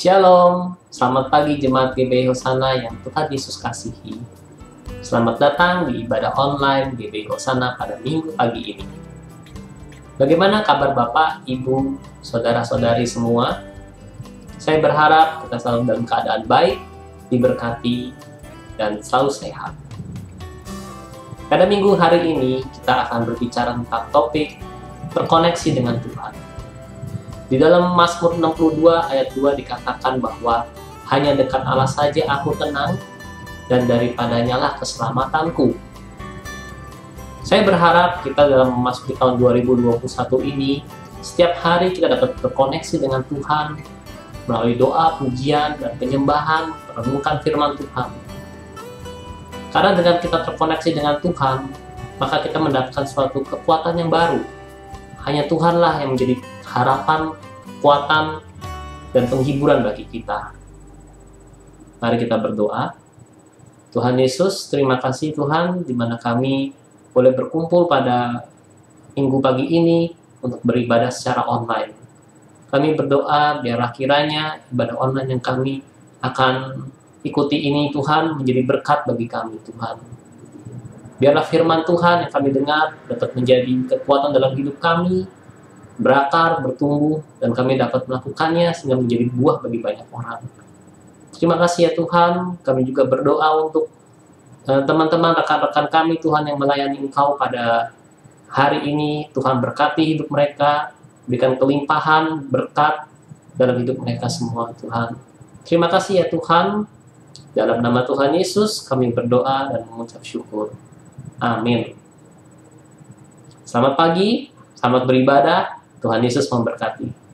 Shalom, selamat pagi Jemaat GBI Hosana yang Tuhan Yesus kasihi. Selamat datang di ibadah online GBI Hosana pada minggu pagi ini. Bagaimana kabar Bapak, Ibu, Saudara-saudari semua? Saya berharap kita selalu dalam keadaan baik, diberkati, dan selalu sehat. Pada minggu hari ini, kita akan berbicara tentang topik terkoneksi dengan Tuhan. Di dalam Mazmur 62 ayat 2 dikatakan bahwa hanya dekat Allah saja aku tenang, dan daripadanya lah keselamatanku. Saya berharap kita dalam memasuki tahun 2021 ini, setiap hari kita dapat terkoneksi dengan Tuhan melalui doa, pujian, dan penyembahan, merenungkan firman Tuhan. Karena dengan kita terkoneksi dengan Tuhan, maka kita mendapatkan suatu kekuatan yang baru. Hanya Tuhanlah yang menjadi harapan, kekuatan, dan penghiburan bagi kita. Mari kita berdoa. Tuhan Yesus, terima kasih Tuhan, di mana kami boleh berkumpul pada minggu pagi ini untuk beribadah secara online. Kami berdoa biarlah kiranya ibadah online yang kami akan ikuti ini Tuhan menjadi berkat bagi kami Tuhan. Biarlah firman Tuhan yang kami dengar dapat menjadi kekuatan dalam hidup kami, berakar, bertumbuh, dan kami dapat melakukannya sehingga menjadi buah bagi banyak orang. Terima kasih ya Tuhan, kami juga berdoa untuk teman-teman, rekan-rekan kami Tuhan yang melayani Engkau pada hari ini. Tuhan berkati hidup mereka, berikan kelimpahan, berkat dalam hidup mereka semua Tuhan. Terima kasih ya Tuhan, dalam nama Tuhan Yesus kami berdoa dan mengucap syukur. Amin. Selamat pagi, selamat beribadah, Tuhan Yesus memberkati.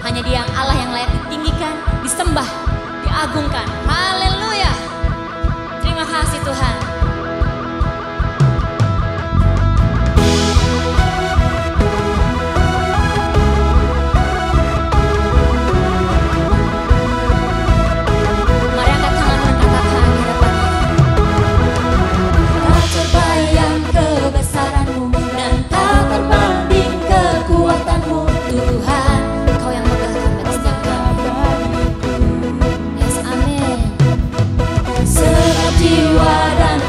Hanya Dia Allah yang layak ditinggikan, disembah, diagungkan. Haleluya. Terima kasih Tuhan. Mari angkat tanganmu dan katakan di hadapan-Nya. Tak terbayang kebesaran-Mu dan tak terbanding kekuatan-Mu Tuhan. Jiwa dan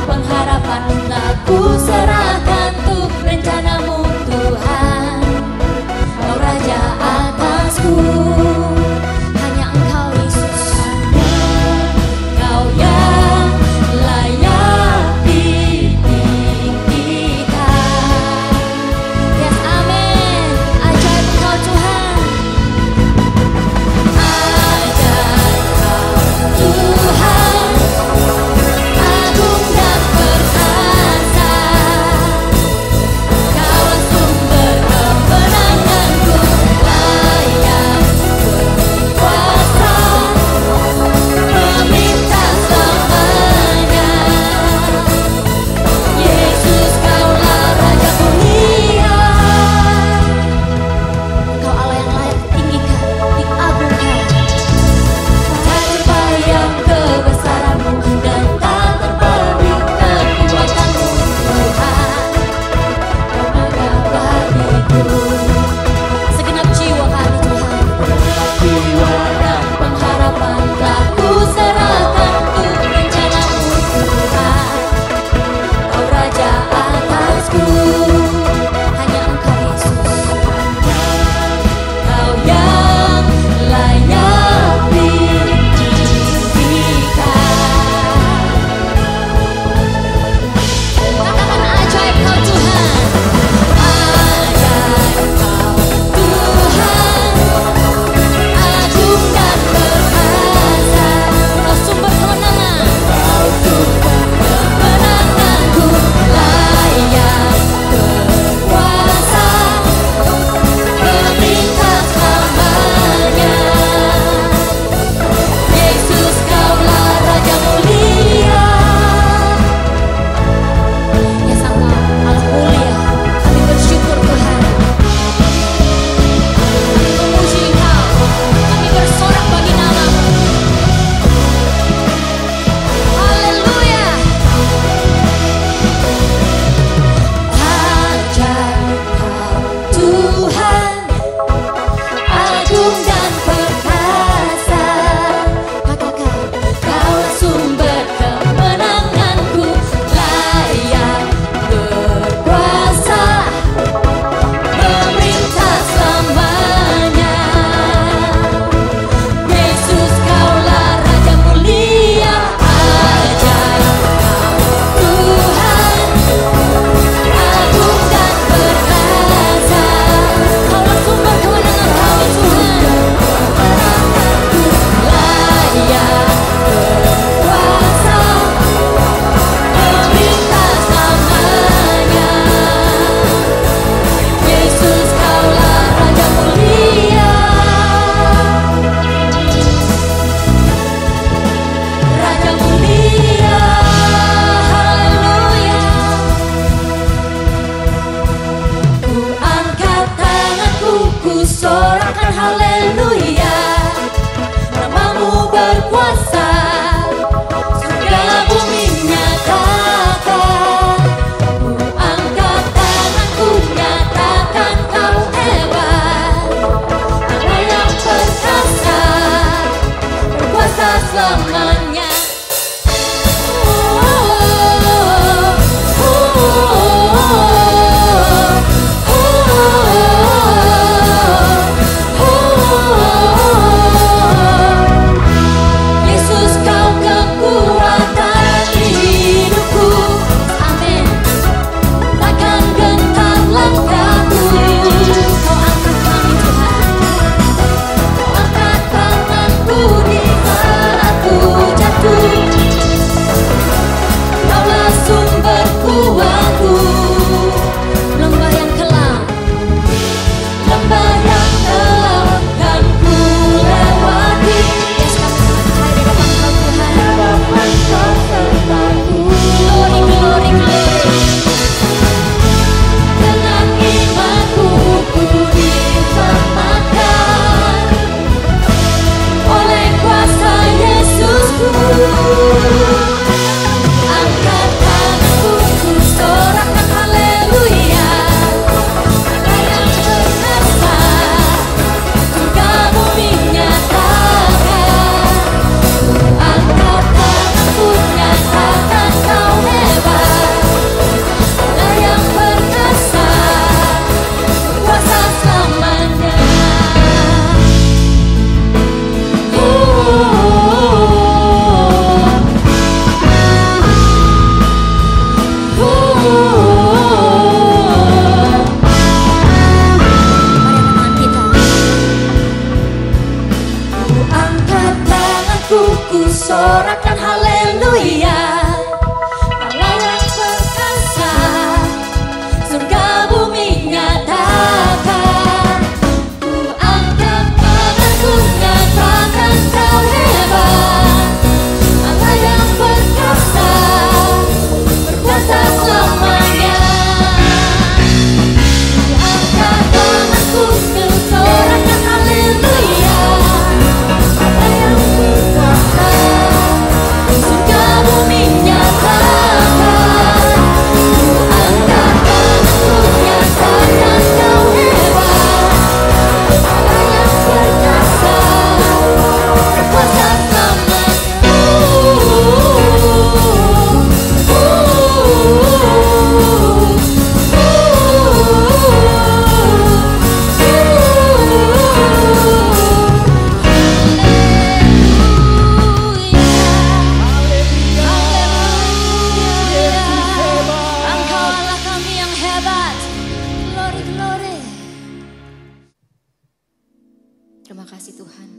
Terima kasih Tuhan.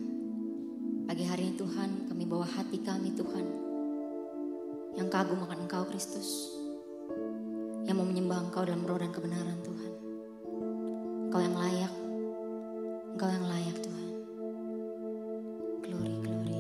Pagi hari ini Tuhan, kami bawa hati kami Tuhan, yang kagum akan Engkau Kristus, yang mau menyembah Engkau dalam roh dan kebenaran Tuhan. Engkau yang layak, Engkau yang layak Tuhan. Glory, glory.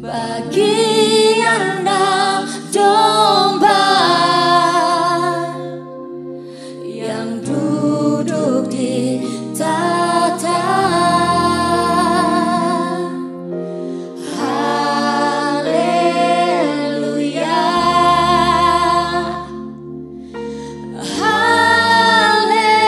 bagi anak domba yang duduk di tahta. Haleluya, haleluya,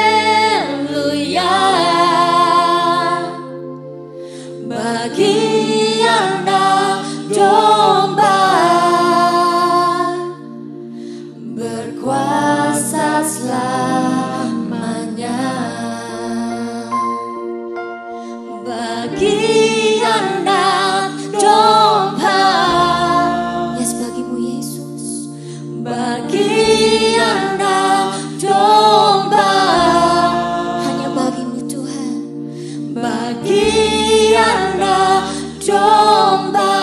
bagi anak domba berkuasa selamanya, bagi anak domba, yes bagimu Yesus, bagi anak domba, hanya bagimu Tuhan, bagi anak domba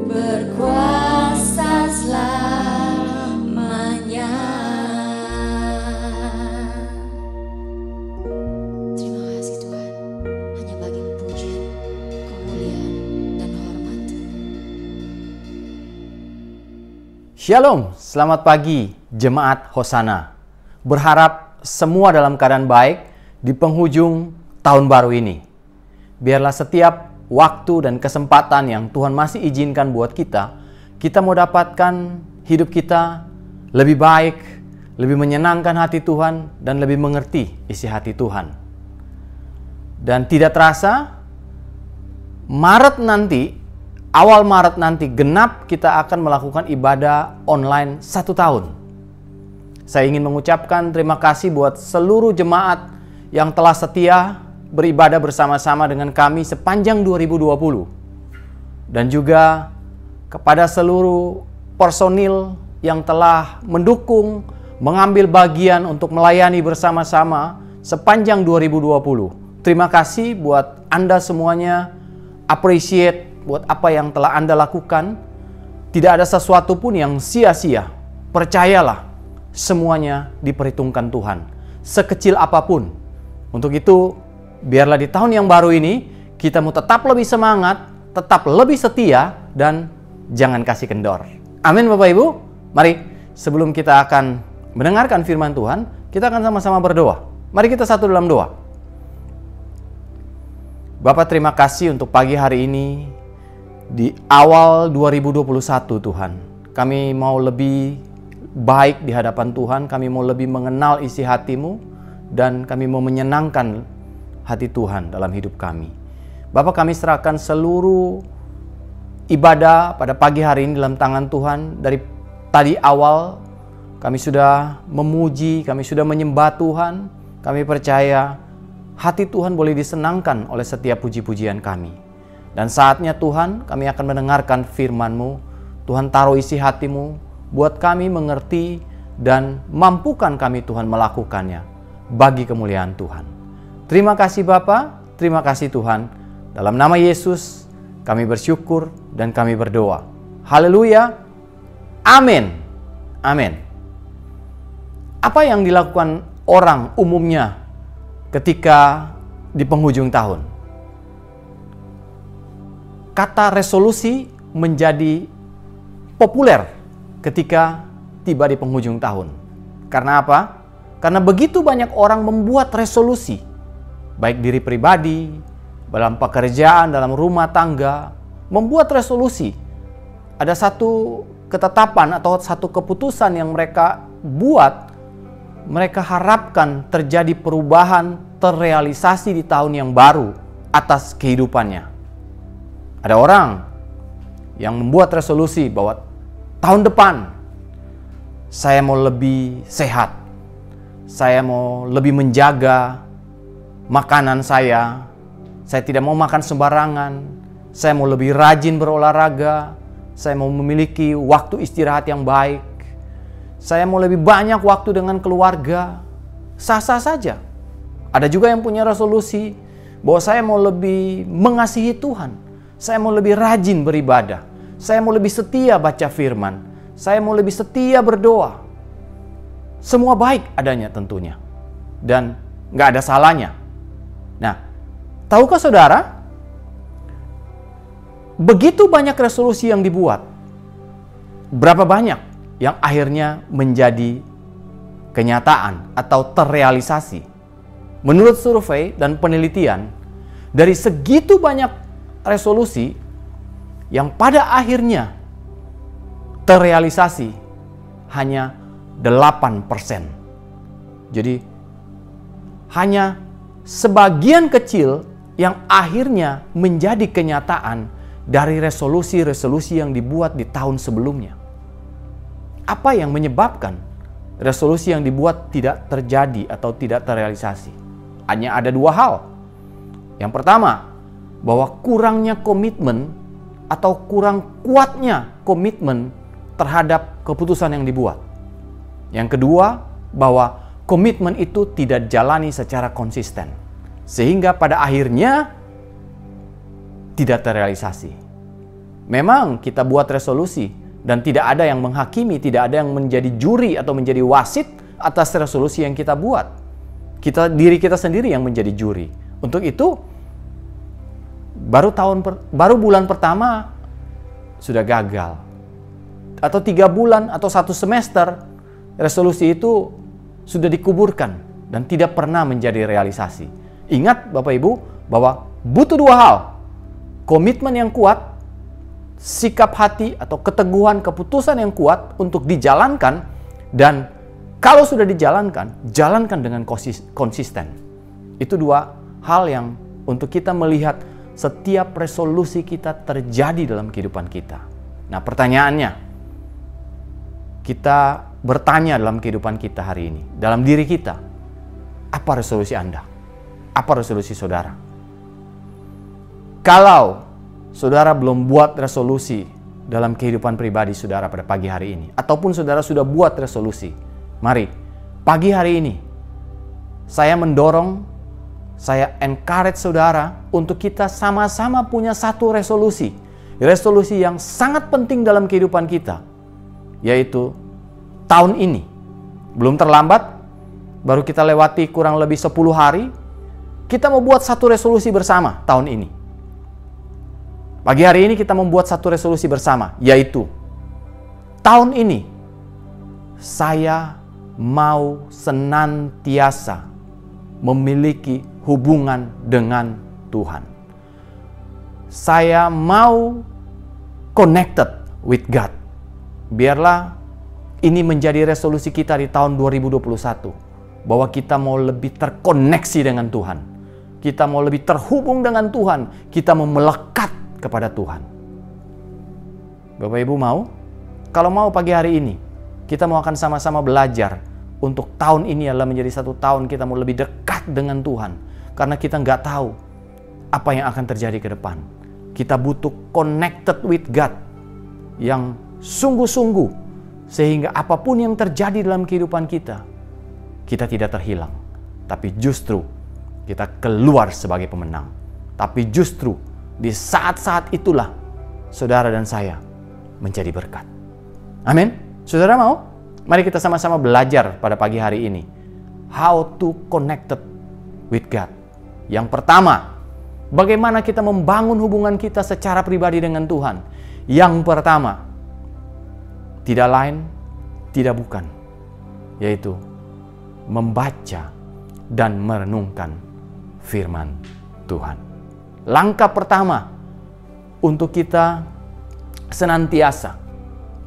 berkuasa selamanya. Terima kasih Tuhan, hanya bagimu pujian, kemuliaan, dan hormat. Shalom, selamat pagi Jemaat Hosana. Berharap semua dalam keadaan baik di penghujung tahun baru ini. Biarlah setiap waktu dan kesempatan yang Tuhan masih izinkan buat kita mau dapatkan hidup kita lebih baik, lebih menyenangkan hati Tuhan, dan lebih mengerti isi hati Tuhan. Dan tidak terasa, awal Maret nanti genap kita akan melakukan ibadah online 1 tahun. Saya ingin mengucapkan terima kasih buat seluruh jemaat yang telah setia beribadah bersama-sama dengan kami sepanjang 2020. Dan juga kepada seluruh personil yang telah mendukung, mengambil bagian untuk melayani bersama-sama sepanjang 2020. Terima kasih buat Anda semuanya, appreciate buat apa yang telah Anda lakukan. Tidak ada sesuatu pun yang sia-sia. Percayalah, semuanya diperhitungkan Tuhan, sekecil apapun. Untuk itu, biarlah di tahun yang baru ini kita mau tetap lebih semangat, tetap lebih setia, dan jangan kasih kendor. Amin Bapak Ibu. Mari sebelum kita akan mendengarkan firman Tuhan, kita akan sama-sama berdoa. Mari kita satu dalam doa. Bapak, terima kasih untuk pagi hari ini di awal 2021 Tuhan. Kami mau lebih baik di hadapan Tuhan, kami mau lebih mengenal isi hati-Mu, dan kami mau menyenangkan hati Tuhan dalam hidup kami. Bapak, kami serahkan seluruh ibadah pada pagi hari ini dalam tangan Tuhan. Dari tadi awal kami sudah memuji, kami sudah menyembah Tuhan. Kami percaya hati Tuhan boleh disenangkan oleh setiap puji-pujian kami. Dan saatnya Tuhan, kami akan mendengarkan firman-Mu. Tuhan, taruh isi hati-Mu buat kami mengerti dan mampukan kami Tuhan melakukannya bagi kemuliaan Tuhan. Terima kasih Bapa, terima kasih Tuhan. Dalam nama Yesus kami bersyukur dan kami berdoa. Haleluya. Amin. Amin. Apa yang dilakukan orang umumnya ketika di penghujung tahun? Kata resolusi menjadi populer ketika tiba di penghujung tahun. Karena apa? Karena begitu banyak orang membuat resolusi, baik diri pribadi, dalam pekerjaan, dalam rumah tangga, membuat resolusi. Ada satu ketetapan atau satu keputusan yang mereka buat, mereka harapkan terjadi perubahan, terrealisasi di tahun yang baru atas kehidupannya. Ada orang yang membuat resolusi bahwa tahun depan saya mau lebih sehat, saya mau lebih menjaga makanan saya tidak mau makan sembarangan, saya mau lebih rajin berolahraga, saya mau memiliki waktu istirahat yang baik, saya mau lebih banyak waktu dengan keluarga. Sah-sah saja. Ada juga yang punya resolusi bahwa saya mau lebih mengasihi Tuhan, saya mau lebih rajin beribadah, saya mau lebih setia baca firman, saya mau lebih setia berdoa. Semua baik adanya tentunya, dan nggak ada salahnya. Nah, tahukah saudara, begitu banyak resolusi yang dibuat. Berapa banyak yang akhirnya menjadi kenyataan atau terrealisasi? Menurut survei dan penelitian, dari segitu banyak resolusi yang pada akhirnya terrealisasi hanya 8%. Jadi hanya sebagian kecil yang akhirnya menjadi kenyataan dari resolusi-resolusi yang dibuat di tahun sebelumnya. Apa yang menyebabkan resolusi yang dibuat tidak terjadi atau tidak terrealisasi? Hanya ada dua hal. Yang pertama, bahwa kurangnya komitmen atau kurang kuatnya komitmen terhadap keputusan yang dibuat. Yang kedua, bahwa komitmen itu tidak jalani secara konsisten. Sehingga pada akhirnya tidak terrealisasi. Memang kita buat resolusi dan tidak ada yang menghakimi, tidak ada yang menjadi juri atau menjadi wasit atas resolusi yang kita buat. Diri kita sendiri yang menjadi juri. Untuk itu, baru bulan pertama sudah gagal. Atau 3 bulan atau 1 semester, resolusi itu sudah dikuburkan dan tidak pernah menjadi realisasi. Ingat Bapak Ibu bahwa butuh 2 hal. Komitmen yang kuat, sikap hati atau keteguhan keputusan yang kuat untuk dijalankan, dan kalau sudah dijalankan, jalankan dengan konsisten. Itu 2 hal yang untuk kita melihat setiap resolusi kita terjadi dalam kehidupan kita. Nah, pertanyaannya, kita bertanya dalam kehidupan kita hari ini, dalam diri kita, apa resolusi Anda? Apa resolusi saudara? Kalau saudara belum buat resolusi dalam kehidupan pribadi saudara pada pagi hari ini, ataupun saudara sudah buat resolusi, mari pagi hari ini saya mendorong, saya encourage saudara untuk kita sama-sama punya satu resolusi. Resolusi yang sangat penting dalam kehidupan kita, yaitu tahun ini. Belum terlambat, baru kita lewati kurang lebih 10 hari, kita mau buat satu resolusi bersama tahun ini. Pagi hari ini kita membuat satu resolusi bersama, yaitu tahun ini saya mau senantiasa memiliki hubungan dengan Tuhan. Saya mau connected with God. Biarlah ini menjadi resolusi kita di tahun 2021, bahwa kita mau lebih terkoneksi dengan Tuhan. Kita mau lebih terhubung dengan Tuhan. Kita mau melekat kepada Tuhan. Bapak Ibu mau? Kalau mau pagi hari ini, kita mau akan sama-sama belajar untuk tahun ini adalah menjadi satu tahun kita mau lebih dekat dengan Tuhan. Karena kita nggak tahu apa yang akan terjadi ke depan. Kita butuh connected with God yang sungguh-sungguh, sehingga apapun yang terjadi dalam kehidupan kita, kita tidak terhilang. Tapi justru kita keluar sebagai pemenang. Tapi justru di saat-saat itulah saudara dan saya menjadi berkat. Amin. Saudara mau? Mari kita sama-sama belajar pada pagi hari ini how to connected with God. Yang pertama, bagaimana kita membangun hubungan kita secara pribadi dengan Tuhan. Yang pertama, tidak lain, tidak bukan, yaitu membaca dan merenungkan firman Tuhan. Langkah pertama untuk kita senantiasa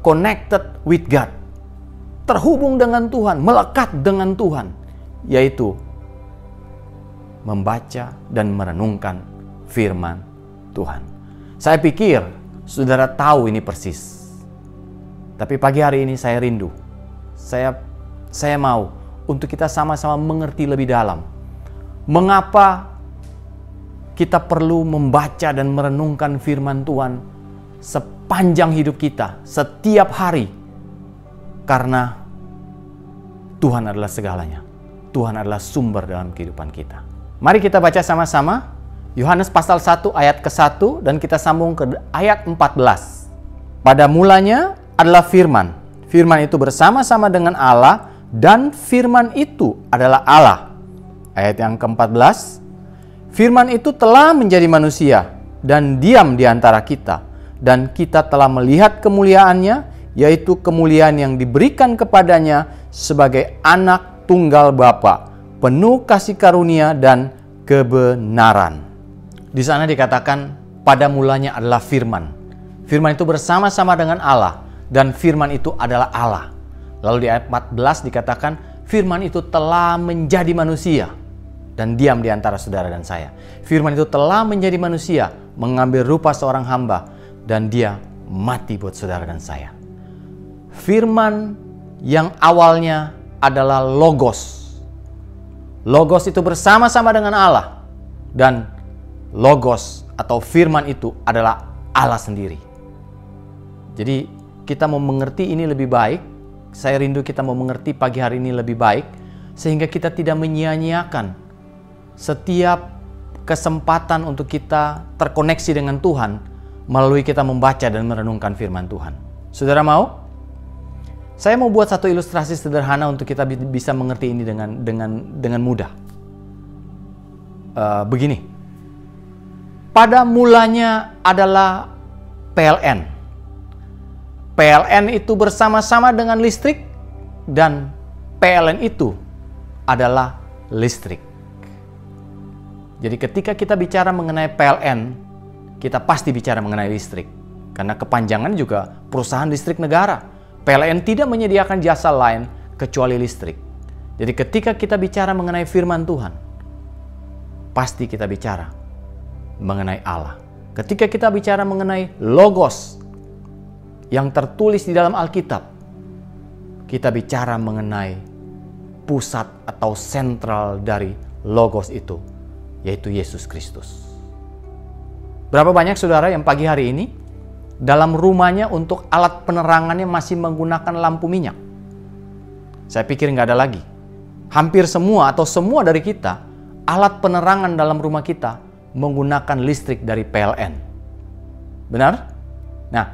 connected with God, terhubung dengan Tuhan, melekat dengan Tuhan, yaitu membaca dan merenungkan firman Tuhan. Saya pikir saudara tahu ini persis. Tapi pagi hari ini saya rindu. Saya mau untuk kita sama-sama mengerti lebih dalam. Mengapa kita perlu membaca dan merenungkan firman Tuhan sepanjang hidup kita, setiap hari. Karena Tuhan adalah segalanya. Tuhan adalah sumber dalam kehidupan kita. Mari kita baca sama-sama Yohanes pasal 1 ayat ke-1 dan kita sambung ke ayat 14. Pada mulanya adalah firman. Firman itu bersama-sama dengan Allah dan firman itu adalah Allah. Ayat yang ke-14. Firman itu telah menjadi manusia dan diam di antara kita, dan kita telah melihat kemuliaannya, yaitu kemuliaan yang diberikan kepadanya sebagai anak tunggal Bapa, penuh kasih karunia dan kebenaran. Di sana dikatakan pada mulanya adalah firman. Firman itu bersama-sama dengan Allah, dan firman itu adalah Allah. Lalu di ayat 14 dikatakan firman itu telah menjadi manusia dan diam di antara saudara dan saya. Firman itu telah menjadi manusia, mengambil rupa seorang hamba, dan dia mati buat saudara dan saya. Firman yang awalnya adalah Logos. Logos itu bersama-sama dengan Allah, dan Logos atau firman itu adalah Allah sendiri. Jadi kita mau mengerti ini lebih baik. Saya rindu kita mau mengerti pagi hari ini lebih baik, sehingga kita tidak menyia-nyiakan setiap kesempatan untuk kita terkoneksi dengan Tuhan melalui kita membaca dan merenungkan firman Tuhan. Saudara mau? Saya mau buat satu ilustrasi sederhana untuk kita bisa mengerti ini dengan mudah. Begini. Pada mulanya adalah PLN. PLN itu bersama-sama dengan listrik, dan PLN itu adalah listrik. Jadi ketika kita bicara mengenai PLN, kita pasti bicara mengenai listrik. Karena kepanjangan juga perusahaan listrik negara. PLN tidak menyediakan jasa lain kecuali listrik. Jadi ketika kita bicara mengenai firman Tuhan, pasti kita bicara mengenai Allah. Ketika kita bicara mengenai Logos yang tertulis di dalam Alkitab, kita bicara mengenai pusat atau sentral dari Logos itu, yaitu Yesus Kristus. Berapa banyak saudara yang pagi hari ini dalam rumahnya untuk alat penerangannya masih menggunakan lampu minyak? Saya pikir nggak ada lagi. Hampir semua atau semua dari kita, alat penerangan dalam rumah kita menggunakan listrik dari PLN. Benar? Nah,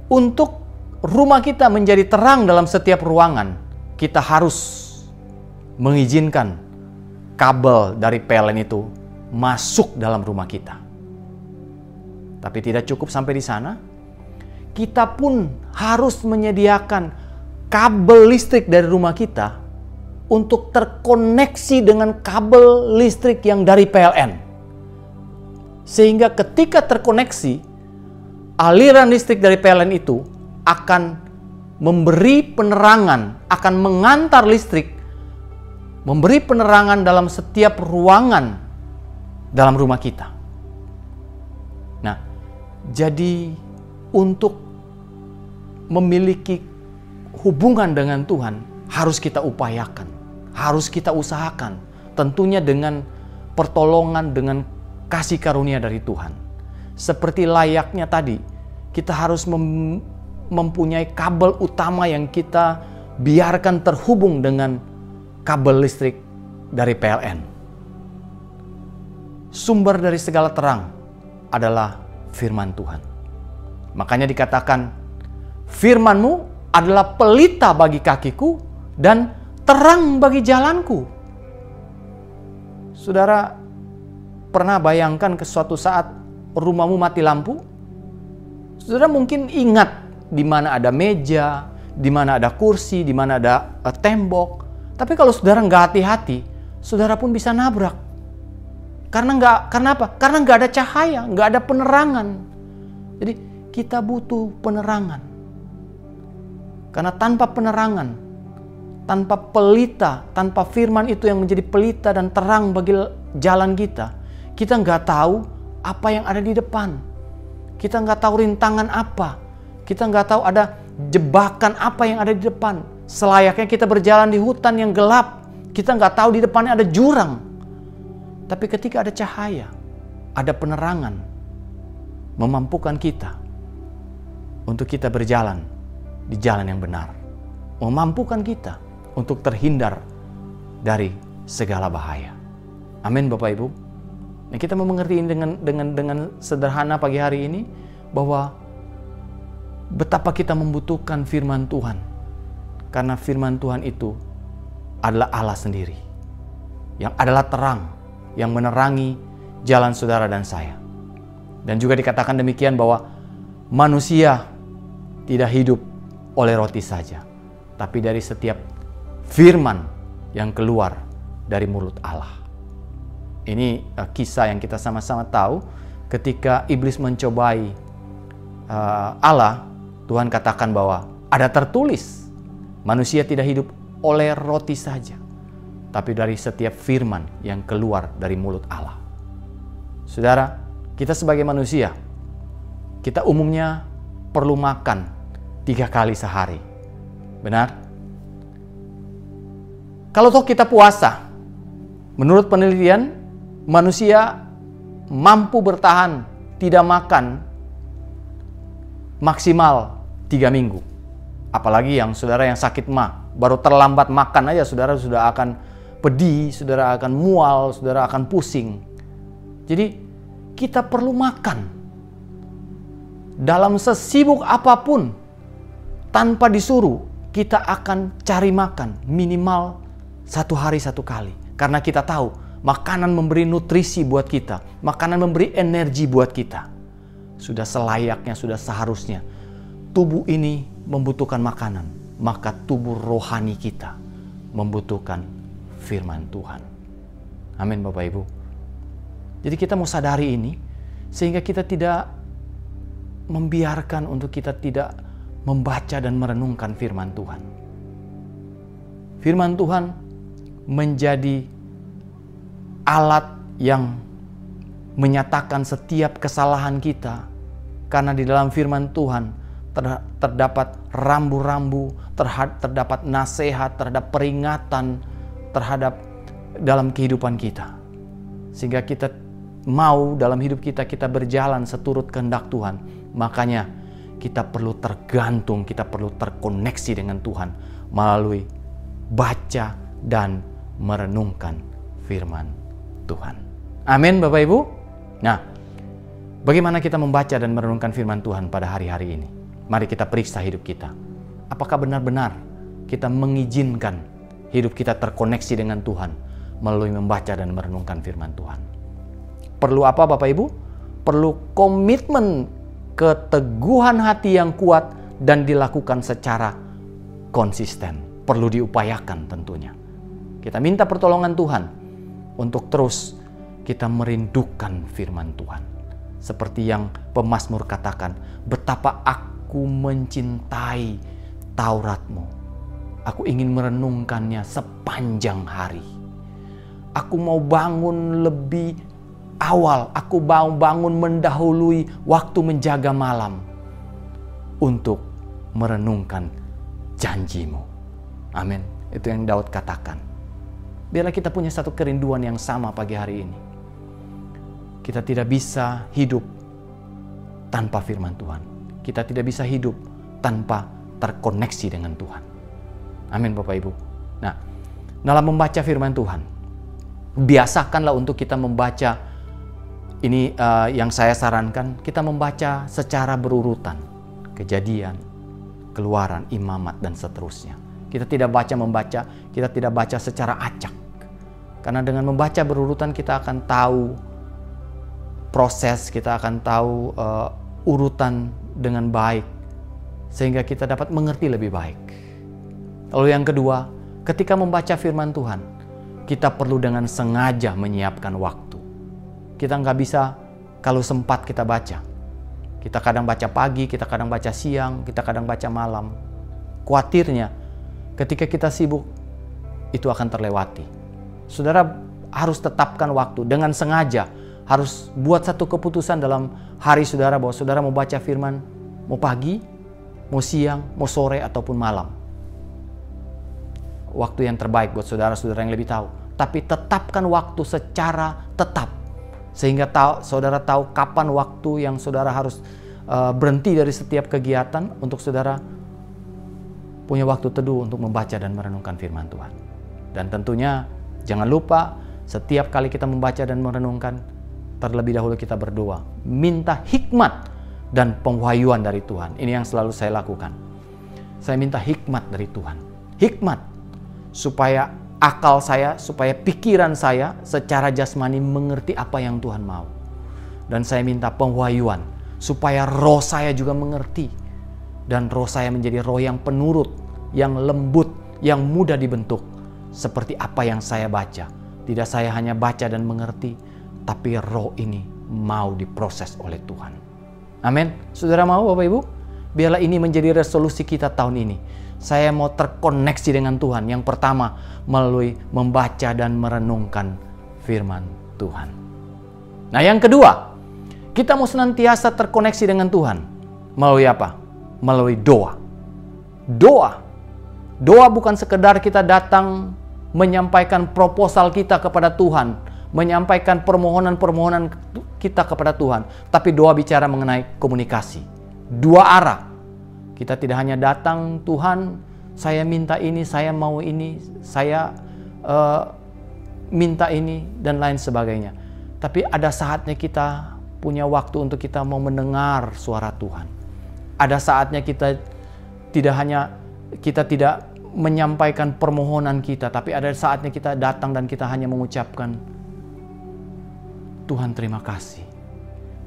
untuk rumah kita menjadi terang dalam setiap ruangan, kita harus mengizinkan kabel dari PLN itu masuk dalam rumah kita. Tapi tidak cukup sampai di sana. Kita pun harus menyediakan kabel listrik dari rumah kita untuk terkoneksi dengan kabel listrik yang dari PLN. Sehingga ketika terkoneksi, aliran listrik dari PLN itu akan memberi penerangan, akan mengantar listrik, memberi penerangan dalam setiap ruangan dalam rumah kita. Nah, jadi untuk memiliki hubungan dengan Tuhan harus kita upayakan, harus kita usahakan, tentunya dengan pertolongan, dengan kasih karunia dari Tuhan. Seperti layaknya tadi, kita harus mempunyai kabel utama yang kita biarkan terhubung dengan kabel listrik dari PLN. Sumber dari segala terang adalah firman Tuhan. Makanya dikatakan, firman-Mu adalah pelita bagi kakiku dan terang bagi jalanku. Saudara, pernah bayangkan ke suatu saat rumahmu mati lampu? Saudara mungkin ingat di mana ada meja, di mana ada kursi, di mana ada tembok. Tapi kalau saudara nggak hati-hati, saudara pun bisa nabrak. Karena apa? Karena nggak ada cahaya, nggak ada penerangan. Jadi kita butuh penerangan. Karena tanpa penerangan, tanpa pelita, tanpa firman itu yang menjadi pelita dan terang bagi jalan kita, kita nggak tahu apa yang ada di depan. Kita nggak tahu rintangan apa. Kita nggak tahu ada jebakan apa yang ada di depan. Selayaknya kita berjalan di hutan yang gelap, kita nggak tahu di depannya ada jurang. Tapi ketika ada cahaya, ada penerangan, memampukan kita untuk kita berjalan di jalan yang benar. Memampukan kita untuk terhindar dari segala bahaya. Amin Bapak Ibu. Nah, kita mau mengerti ini dengan sederhana pagi hari ini, bahwa betapa kita membutuhkan firman Tuhan. Karena firman Tuhan itu adalah Allah sendiri, yang adalah terang, yang menerangi jalan saudara dan saya. Dan juga dikatakan demikian bahwa manusia tidak hidup oleh roti saja, tapi dari setiap firman yang keluar dari mulut Allah. Ini kisah yang kita sama-sama tahu ketika iblis mencobai Allah. Tuhan katakan bahwa ada tertulis, manusia tidak hidup oleh roti saja, tapi dari setiap firman yang keluar dari mulut Allah. Saudara, kita sebagai manusia, kita umumnya perlu makan 3 kali sehari. Benar? Kalau toh kita puasa, menurut penelitian, manusia mampu bertahan tidak makan maksimal 3 minggu. Apalagi yang saudara yang sakit mah, baru terlambat makan aja saudara sudah akan pedih, saudara akan mual, saudara akan pusing. Jadi kita perlu makan. Dalam sesibuk apapun, tanpa disuruh, kita akan cari makan minimal 1 hari 1 kali. Karena kita tahu makanan memberi nutrisi buat kita, makanan memberi energi buat kita. Sudah selayaknya, sudah seharusnya tubuh ini membutuhkan makanan, maka tubuh rohani kita membutuhkan firman Tuhan. Amin Bapak Ibu. Jadi kita mau sadari ini sehingga kita tidak membiarkan untuk kita tidak membaca dan merenungkan firman Tuhan. Firman Tuhan menjadi alat yang menyatakan setiap kesalahan kita, karena di dalam firman Tuhan terdapat rambu-rambu, terdapat nasihat, terhadap peringatan terhadap dalam kehidupan kita. Sehingga kita mau dalam hidup kita berjalan seturut kehendak Tuhan. Makanya kita perlu tergantung, kita perlu terkoneksi dengan Tuhan melalui baca dan merenungkan firman Tuhan. Amin Bapak Ibu. Nah, bagaimana kita membaca dan merenungkan firman Tuhan pada hari-hari ini? Mari kita periksa hidup kita. Apakah benar-benar kita mengizinkan hidup kita terkoneksi dengan Tuhan melalui membaca dan merenungkan firman Tuhan? Perlu apa Bapak Ibu? Perlu komitmen, keteguhan hati yang kuat dan dilakukan secara konsisten. Perlu diupayakan tentunya. Kita minta pertolongan Tuhan untuk terus kita merindukan firman Tuhan. Seperti yang pemazmur katakan, betapa aku mencintai Taurat-Mu. Aku ingin merenungkannya sepanjang hari. Aku mau bangun lebih awal. Aku mau bangun mendahului waktu menjaga malam untuk merenungkan janji-Mu. Amin. Itu yang Daud katakan. Biarlah kita punya satu kerinduan yang sama pagi hari ini. Kita tidak bisa hidup tanpa firman Tuhan. Kita tidak bisa hidup tanpa terkoneksi dengan Tuhan. Amin Bapak Ibu. Nah, dalam membaca firman Tuhan, biasakanlah untuk kita membaca ini yang saya sarankan, kita membaca secara berurutan. Kejadian, Keluaran, Imamat, dan seterusnya. Kita tidak membaca, kita tidak baca secara acak. Karena dengan membaca berurutan kita akan tahu proses, kita akan tahu urutan dengan baik, sehingga kita dapat mengerti lebih baik. Lalu yang kedua, ketika membaca firman Tuhan, kita perlu dengan sengaja menyiapkan waktu. Kita nggak bisa kalau sempat kita baca. Kita kadang baca pagi, kita kadang baca siang, kita kadang baca malam. Khawatirnya ketika kita sibuk, itu akan terlewati. Saudara harus tetapkan waktu dengan sengaja. Harus buat satu keputusan dalam hari saudara bahwa saudara mau baca firman, mau pagi, mau siang, mau sore, ataupun malam. Waktu yang terbaik buat saudara-saudara yang lebih tahu. Tapi tetapkan waktu secara tetap. Sehingga saudara tahu kapan waktu yang saudara harus berhenti dari setiap kegiatan untuk saudara punya waktu teduh untuk membaca dan merenungkan firman Tuhan. Dan tentunya jangan lupa setiap kali kita membaca dan merenungkan, terlebih dahulu kita berdoa, minta hikmat dan pengwahyuan dari Tuhan. Ini yang selalu saya lakukan. Saya minta hikmat dari Tuhan. Hikmat supaya akal saya, supaya pikiran saya secara jasmani mengerti apa yang Tuhan mau. Dan saya minta pengwahyuan supaya roh saya juga mengerti. Dan roh saya menjadi roh yang penurut, yang lembut, yang mudah dibentuk. Seperti apa yang saya baca. Tidak saya hanya baca dan mengerti, tapi roh ini mau diproses oleh Tuhan. Amin. Saudara mau Bapak Ibu? Biarlah ini menjadi resolusi kita tahun ini. Saya mau terkoneksi dengan Tuhan. Yang pertama, melalui membaca dan merenungkan firman Tuhan. Nah, yang kedua, kita mau senantiasa terkoneksi dengan Tuhan. Melalui apa? Melalui doa. Doa. Doa bukan sekedar kita datang menyampaikan proposal kita kepada Tuhan, menyampaikan permohonan-permohonan kita kepada Tuhan, tapi doa bicara mengenai komunikasi. Dua arah. Kita tidak hanya datang, Tuhan, saya minta ini, saya mau ini, saya minta ini, dan lain sebagainya. Tapi ada saatnya kita punya waktu untuk kita mau mendengar suara Tuhan. Ada saatnya kita tidak menyampaikan permohonan kita, tapi ada saatnya kita datang dan kita hanya mengucapkan, Tuhan terima kasih.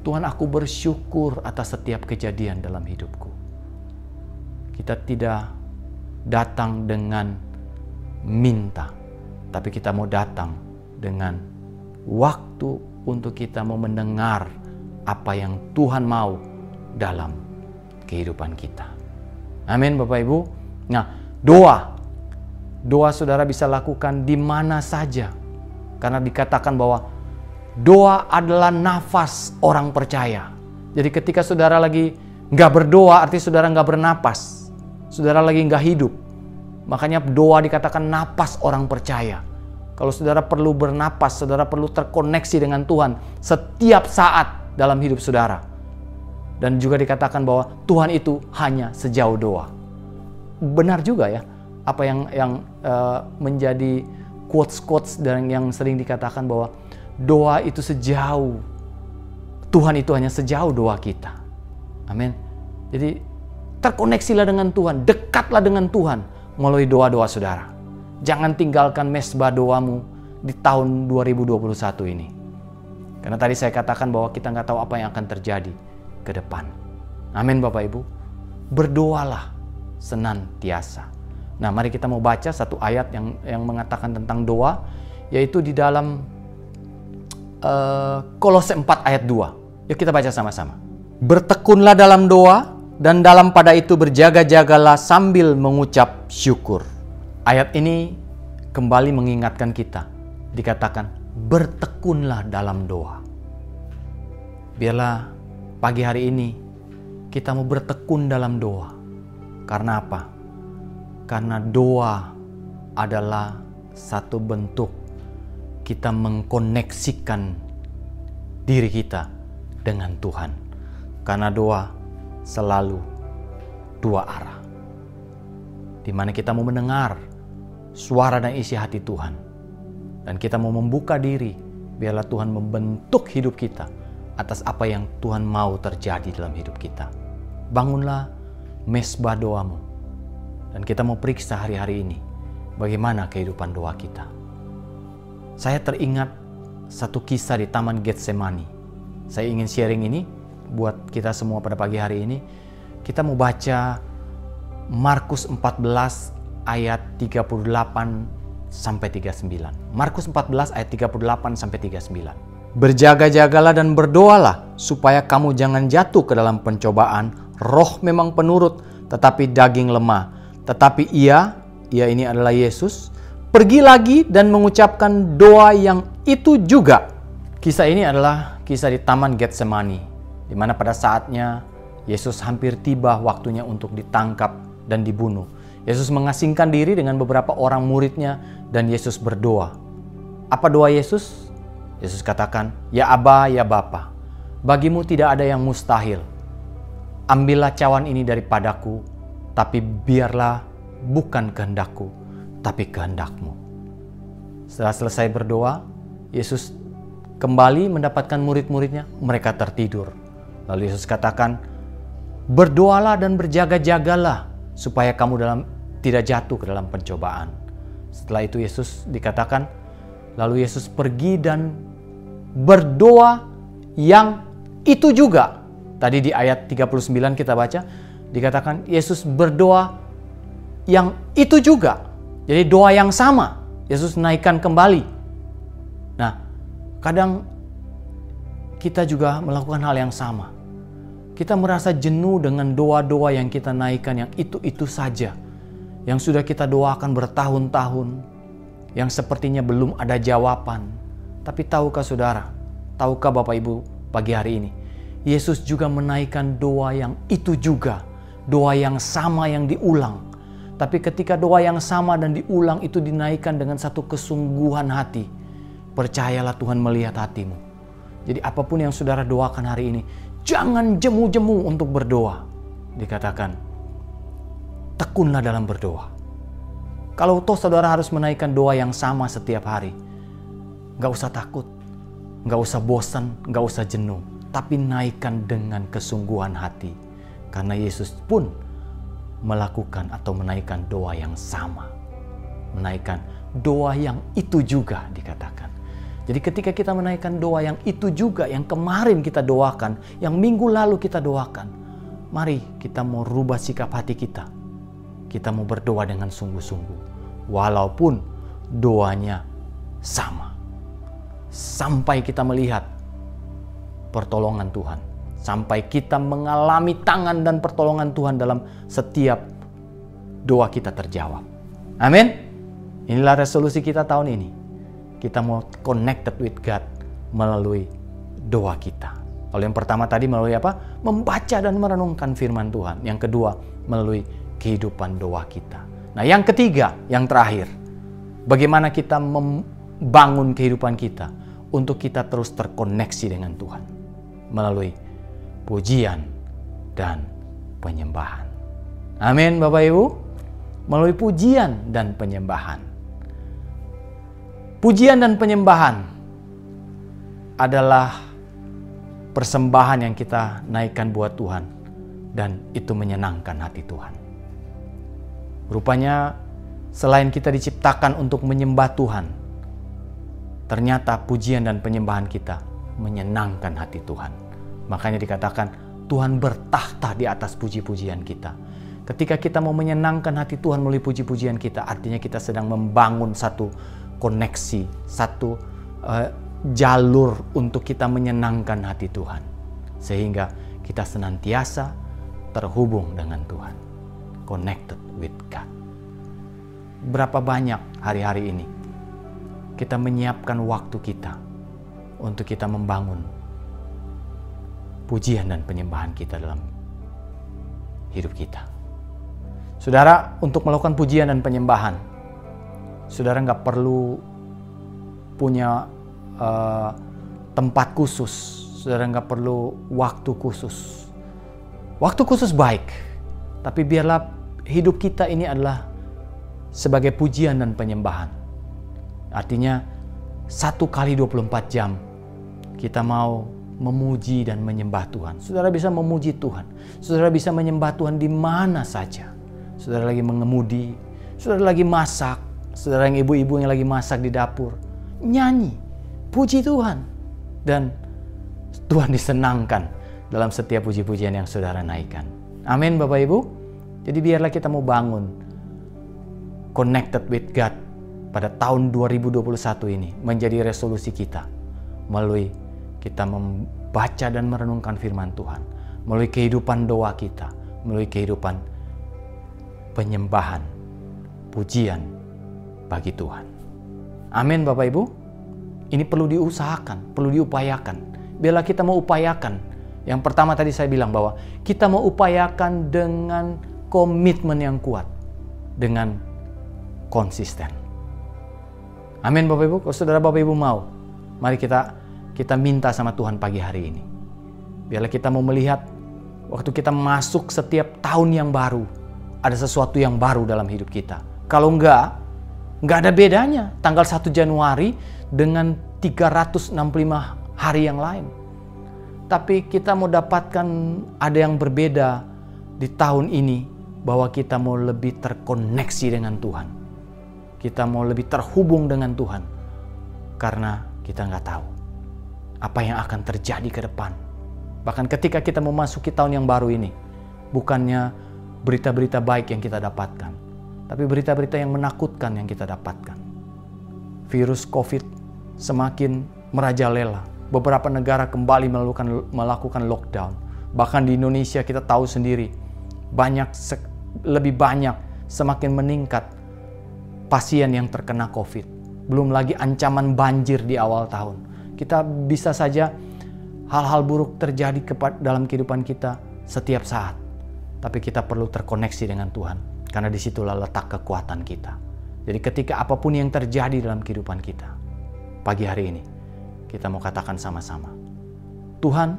Tuhan, aku bersyukur atas setiap kejadian dalam hidupku. Kita tidak datang dengan minta, tapi kita mau datang dengan waktu untuk kita mau mendengar apa yang Tuhan mau dalam kehidupan kita. Amin Bapak Ibu. Nah, doa saudara bisa lakukan di mana saja. Karena dikatakan bahwa doa adalah nafas orang percaya. Jadi ketika saudara lagi nggak berdoa, artinya saudara nggak bernapas. Saudara lagi nggak hidup. Makanya doa dikatakan napas orang percaya. Kalau saudara perlu bernapas, saudara perlu terkoneksi dengan Tuhan setiap saat dalam hidup saudara. Dan juga dikatakan bahwa Tuhan itu hanya sejauh doa. Benar juga ya, apa yang menjadi quotes dan yang sering dikatakan bahwa doa itu sejauh, Tuhan itu hanya sejauh doa kita. Amin. Jadi terkoneksilah dengan Tuhan, dekatlah dengan Tuhan melalui doa-doa saudara. Jangan tinggalkan mesbah doamu di tahun 2021 ini. Karena tadi saya katakan bahwa kita nggak tahu apa yang akan terjadi ke depan. Amin Bapak Ibu. Berdoalah senantiasa. Nah, mari kita mau baca satu ayat yang mengatakan tentang doa, yaitu di dalam Kolose 4 ayat 2. Yuk kita baca sama-sama. Bertekunlah dalam doa dan dalam pada itu berjaga-jagalah sambil mengucap syukur. Ayat ini kembali mengingatkan kita. Dikatakan bertekunlah dalam doa. Biarlah pagi hari ini kita mau bertekun dalam doa. Karena apa? Karena doa adalah satu bentuk kita mengkoneksikan diri kita dengan Tuhan. Karena doa selalu dua arah. Di mana kita mau mendengar suara dan isi hati Tuhan. Dan kita mau membuka diri, biarlah Tuhan membentuk hidup kita atas apa yang Tuhan mau terjadi dalam hidup kita. Bangunlah mesbah doamu. Dan kita mau periksa hari-hari ini bagaimana kehidupan doa kita. Saya teringat satu kisah di Taman Getsemani. Saya ingin sharing ini buat kita semua pada pagi hari ini. Kita mau baca Markus 14 ayat 38 sampai 39. Markus 14 ayat 38 sampai 39. Berjaga-jagalah dan berdoalah supaya kamu jangan jatuh ke dalam pencobaan. Roh memang penurut, tetapi daging lemah. Tetapi ia ini adalah Yesus, pergi lagi dan mengucapkan doa yang itu juga. Kisah ini adalah kisah di Taman Getsemani, di mana pada saatnya Yesus hampir tiba waktunya untuk ditangkap dan dibunuh. Yesus mengasingkan diri dengan beberapa orang muridnya dan Yesus berdoa. Apa doa Yesus? Yesus katakan, "Ya Aba, ya Bapa, bagimu tidak ada yang mustahil. Ambillah cawan ini daripadaku, tapi biarlah bukan kehendakku, tapi kehendakmu." Setelah selesai berdoa, Yesus kembali mendapatkan murid-muridnya, mereka tertidur. Lalu Yesus katakan, "Berdoalah dan berjaga-jagalah supaya kamu tidak jatuh ke dalam pencobaan." Setelah itu Yesus dikatakan, lalu Yesus pergi dan berdoa yang itu juga, tadi di ayat 39 kita baca, dikatakan Yesus berdoa yang itu juga. Jadi doa yang sama, Yesus naikkan kembali. Nah, kadang kita juga melakukan hal yang sama. Kita merasa jenuh dengan doa-doa yang kita naikkan yang itu-itu saja. Yang sudah kita doakan bertahun-tahun, yang sepertinya belum ada jawaban. Tapi tahukah saudara, tahukah Bapak Ibu pagi hari ini, Yesus juga menaikkan doa yang itu juga. Doa yang sama yang diulang. Tapi ketika doa yang sama dan diulang itu dinaikkan dengan satu kesungguhan hati, percayalah Tuhan melihat hatimu. Jadi apapun yang saudara doakan hari ini, jangan jemu-jemu untuk berdoa. Dikatakan, tekunlah dalam berdoa. Kalau toh saudara harus menaikkan doa yang sama setiap hari, gak usah takut, gak usah bosan, gak usah jenuh. Tapi naikkan dengan kesungguhan hati. Karena Yesus pun melakukan atau menaikkan doa yang sama. Menaikkan doa yang itu juga dikatakan. Jadi ketika kita menaikkan doa yang itu juga, yang kemarin kita doakan, yang minggu lalu kita doakan, mari kita mau rubah sikap hati kita. Kita mau berdoa dengan sungguh-sungguh. Walaupun doanya sama. Sampai kita melihat pertolongan Tuhan. Sampai kita mengalami tangan dan pertolongan Tuhan dalam setiap doa kita terjawab. Amin. Inilah resolusi kita tahun ini. Kita mau connected with God melalui doa kita. Kalau yang pertama tadi melalui apa? Membaca dan merenungkan firman Tuhan. Yang kedua melalui kehidupan doa kita. Nah yang ketiga, yang terakhir. Bagaimana kita membangun kehidupan kita untuk kita terus terkoneksi dengan Tuhan. Melalui pujian dan penyembahan. Amin Bapak Ibu. Melalui pujian dan penyembahan. Pujian dan penyembahan adalah persembahan yang kita naikkan buat Tuhan. Dan itu menyenangkan hati Tuhan. Rupanya selain kita diciptakan untuk menyembah Tuhan, ternyata pujian dan penyembahan kita menyenangkan hati Tuhan. Makanya dikatakan Tuhan bertahta di atas puji-pujian kita. Ketika kita mau menyenangkan hati Tuhan melalui puji-pujian kita, artinya kita sedang membangun satu koneksi, satu jalur untuk kita menyenangkan hati Tuhan. Sehingga kita senantiasa terhubung dengan Tuhan. Connected with God. Berapa banyak hari-hari ini kita menyiapkan waktu kita untuk kita membangun pujian dan penyembahan kita dalam hidup kita. Saudara, untuk melakukan pujian dan penyembahan, saudara nggak perlu punya tempat khusus. Saudara nggak perlu waktu khusus. Waktu khusus baik, tapi biarlah hidup kita ini adalah sebagai pujian dan penyembahan. Artinya 1 kali 24 jam kita mau memuji dan menyembah Tuhan. Saudara bisa memuji Tuhan. Saudara bisa menyembah Tuhan di mana saja. Saudara lagi mengemudi, saudara lagi masak, saudara yang ibu-ibu yang lagi masak di dapur, nyanyi, puji Tuhan. Dan Tuhan disenangkan dalam setiap puji-pujian yang saudara naikkan. Amin Bapak Ibu. Jadi biarlah kita mau bangun connected with God pada tahun 2021 ini menjadi resolusi kita melalui kita membaca dan merenungkan firman Tuhan, melalui kehidupan doa kita, melalui kehidupan penyembahan, pujian bagi Tuhan. Amin Bapak Ibu. Ini perlu diusahakan, perlu diupayakan. Biarlah kita mau upayakan. Yang pertama tadi saya bilang bahwa kita mau upayakan dengan komitmen yang kuat, dengan konsisten. Amin Bapak Ibu. Kalau saudara Bapak Ibu mau, mari kita minta sama Tuhan pagi hari ini. Biarlah kita mau melihat waktu kita masuk setiap tahun yang baru, ada sesuatu yang baru dalam hidup kita. Kalau enggak ada bedanya tanggal 1 Januari dengan 365 hari yang lain. Tapi kita mau dapatkan ada yang berbeda di tahun ini, bahwa kita mau lebih terkoneksi dengan Tuhan. Kita mau lebih terhubung dengan Tuhan. Karena kita nggak tahu apa yang akan terjadi ke depan. Bahkan ketika kita memasuki tahun yang baru ini, bukannya berita-berita baik yang kita dapatkan, tapi berita-berita yang menakutkan yang kita dapatkan. Virus COVID semakin merajalela. Beberapa negara kembali melakukan lockdown. Bahkan di Indonesia kita tahu sendiri, lebih banyak, semakin meningkat pasien yang terkena COVID. Belum lagi ancaman banjir di awal tahun. Kita bisa saja hal-hal buruk terjadi dalam kehidupan kita setiap saat. Tapi kita perlu terkoneksi dengan Tuhan. Karena disitulah letak kekuatan kita. Jadi ketika apapun yang terjadi dalam kehidupan kita, pagi hari ini, kita mau katakan sama-sama, Tuhan,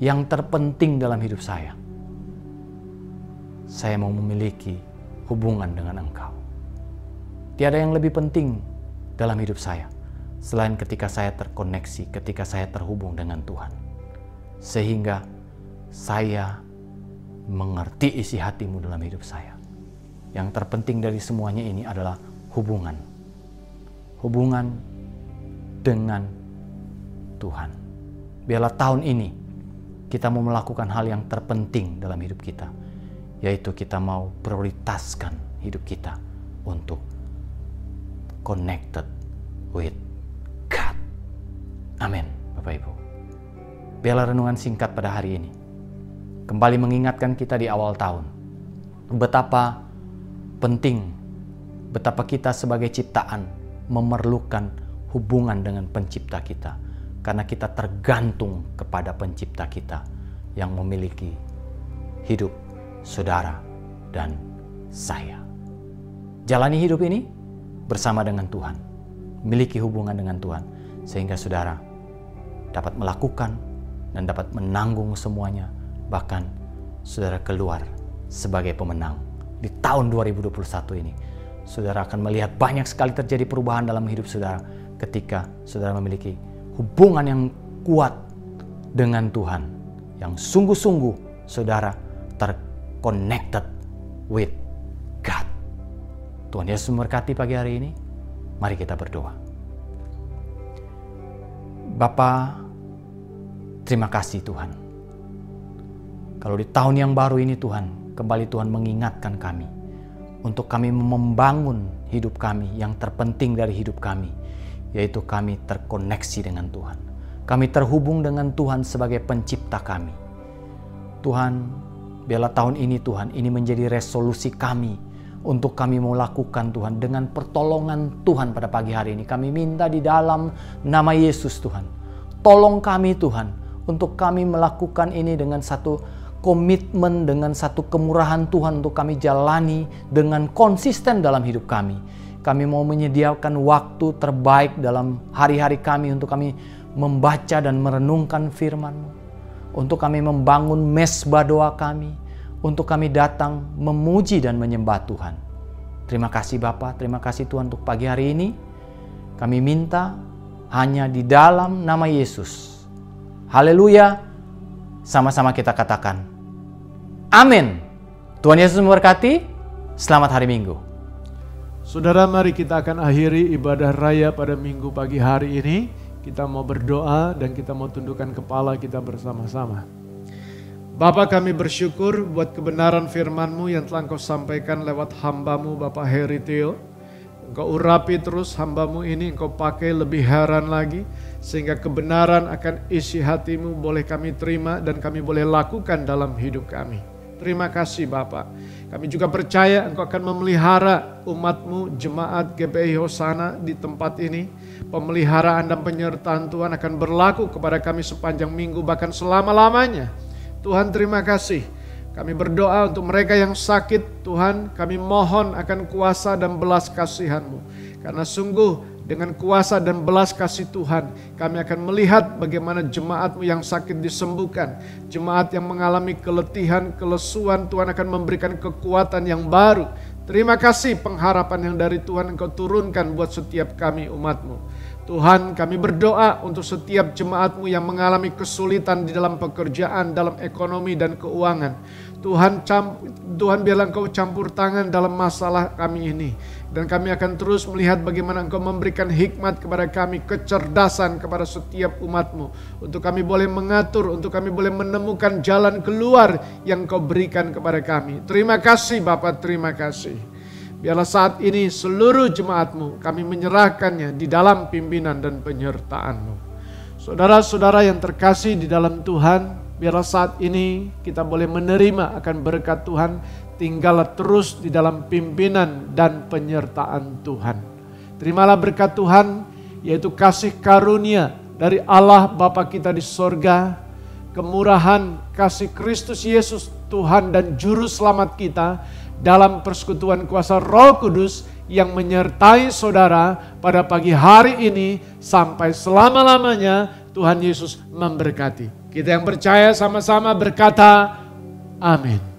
yang terpenting dalam hidup saya mau memiliki hubungan dengan Engkau. Tiada yang lebih penting dalam hidup saya selain ketika saya terkoneksi, ketika saya terhubung dengan Tuhan. Sehingga saya mengerti isi hati-Mu dalam hidup saya. Yang terpenting dari semuanya ini adalah hubungan. Hubungan dengan Tuhan. Biarlah tahun ini kita mau melakukan hal yang terpenting dalam hidup kita. Yaitu kita mau prioritaskan hidup kita untuk connected with God. Amin, Bapak Ibu. Biarlah renungan singkat pada hari ini kembali mengingatkan kita di awal tahun betapa penting, betapa kita sebagai ciptaan memerlukan hubungan dengan pencipta kita, karena kita tergantung kepada pencipta kita yang memiliki hidup, saudara, dan saya. Jalani hidup ini bersama dengan Tuhan, miliki hubungan dengan Tuhan, sehingga saudara dapat melakukan dan dapat menanggung semuanya, bahkan saudara keluar sebagai pemenang di tahun 2021 ini. Saudara akan melihat banyak sekali terjadi perubahan dalam hidup saudara ketika saudara memiliki hubungan yang kuat dengan Tuhan, yang sungguh-sungguh saudara terconnected with God. Tuhan Yesus memberkati pagi hari ini. Mari kita berdoa. Bapa, terima kasih Tuhan. Kalau di tahun yang baru ini Tuhan, kembali Tuhan mengingatkan kami untuk kami membangun hidup kami yang terpenting dari hidup kami, yaitu kami terkoneksi dengan Tuhan. Kami terhubung dengan Tuhan sebagai pencipta kami. Tuhan, biarlah tahun ini Tuhan, ini menjadi resolusi kami untuk kami mau lakukan Tuhan dengan pertolongan Tuhan pada pagi hari ini. Kami minta di dalam nama Yesus Tuhan, tolong kami Tuhan untuk kami melakukan ini dengan satu komitmen, dengan satu kemurahan Tuhan untuk kami jalani dengan konsisten dalam hidup kami. Kami mau menyediakan waktu terbaik dalam hari-hari kami untuk kami membaca dan merenungkan firman-Mu, untuk kami membangun mesbah doa kami, untuk kami datang memuji dan menyembah Tuhan. Terima kasih Bapa, terima kasih Tuhan untuk pagi hari ini. Kami minta hanya di dalam nama Yesus. Haleluya. Sama-sama kita katakan, amin. Tuhan Yesus memberkati. Selamat hari Minggu. Saudara, mari kita akan akhiri ibadah raya pada Minggu pagi hari ini. Kita mau berdoa dan kita mau tundukkan kepala kita bersama-sama. Bapa, kami bersyukur buat kebenaran firman-Mu yang telah Engkau sampaikan lewat hamba-Mu Bapak Heri Theo. Engkau urapi terus hamba-Mu ini, Engkau pakai lebih heran lagi, sehingga kebenaran akan isi hati-Mu boleh kami terima dan kami boleh lakukan dalam hidup kami. Terima kasih Bapak. Kami juga percaya Engkau akan memelihara umat-Mu, jemaat GBI Hosana di tempat ini. Pemeliharaan dan penyertaan Tuhan akan berlaku kepada kami sepanjang minggu, bahkan selama-lamanya. Tuhan, terima kasih. Kami berdoa untuk mereka yang sakit, Tuhan, kami mohon akan kuasa dan belas kasihan-Mu. Karena sungguh dengan kuasa dan belas kasih Tuhan, kami akan melihat bagaimana jemaat-Mu yang sakit disembuhkan. Jemaat yang mengalami keletihan, kelesuan, Tuhan akan memberikan kekuatan yang baru. Terima kasih pengharapan yang dari Tuhan Engkau turunkan buat setiap kami umat-Mu. Tuhan, kami berdoa untuk setiap jemaat-Mu yang mengalami kesulitan di dalam pekerjaan, dalam ekonomi dan keuangan. Tuhan biarlah Engkau campur tangan dalam masalah kami ini. Dan kami akan terus melihat bagaimana Engkau memberikan hikmat kepada kami, kecerdasan kepada setiap umat-Mu. Untuk kami boleh mengatur, untuk kami boleh menemukan jalan keluar yang Engkau berikan kepada kami. Terima kasih Bapa, terima kasih. Biarlah saat ini seluruh jemaat-Mu kami menyerahkannya di dalam pimpinan dan penyertaan-Mu. Saudara-saudara yang terkasih di dalam Tuhan, biarlah saat ini kita boleh menerima akan berkat Tuhan. Tinggallah terus di dalam pimpinan dan penyertaan Tuhan. Terimalah berkat Tuhan, yaitu kasih karunia dari Allah Bapa kita di sorga, kemurahan kasih Kristus Yesus Tuhan dan Juru Selamat kita, dalam persekutuan kuasa Roh Kudus yang menyertai saudara pada pagi hari ini sampai selama-lamanya. Tuhan Yesus memberkati. Kita yang percaya sama-sama berkata, amin.